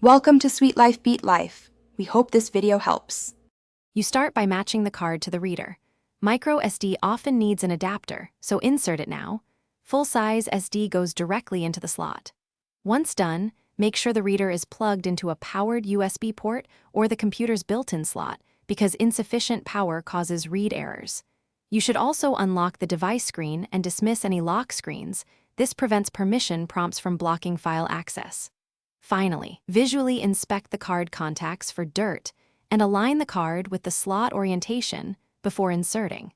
Welcome to Sweet Life Beat Life. We hope this video helps. You start by matching the card to the reader. Micro SD often needs an adapter, so insert it now. Full-size SD goes directly into the slot. Once done, make sure the reader is plugged into a powered USB port or the computer's built-in slot, because insufficient power causes read errors. You should also unlock the device screen and dismiss any lock screens. This prevents permission prompts from blocking file access. Finally, visually inspect the card contacts for dirt and align the card with the slot orientation before inserting.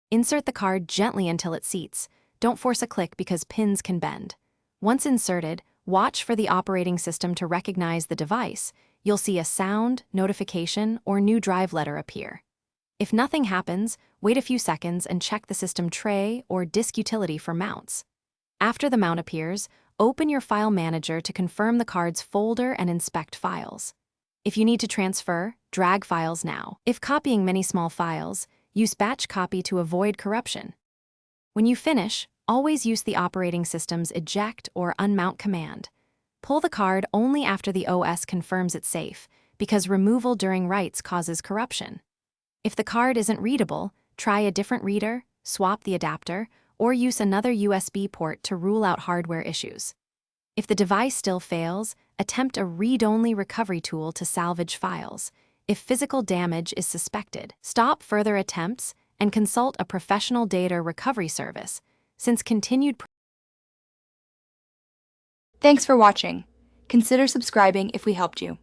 Insert the card gently until it seats. Don't force a click because pins can bend. Once inserted, watch for the operating system to recognize the device. You'll see a sound, notification, or new drive letter appear. If nothing happens, wait a few seconds and check the system tray or disk utility for mounts. After the mount appears, open your file manager to confirm the card's folder and inspect files. If you need to transfer, drag files now. If copying many small files, use batch copy to avoid corruption. When you finish, always use the operating system's eject or unmount command. Pull the card only after the OS confirms it's safe, because removal during writes causes corruption. If the card isn't readable, try a different reader, swap the adapter, or use another USB port to rule out hardware issues. If the device still fails, attempt a read-only recovery tool to salvage files. If physical damage is suspected, stop further attempts and consult a professional data recovery service, since continued. Thanks for watching. Consider subscribing if we helped you.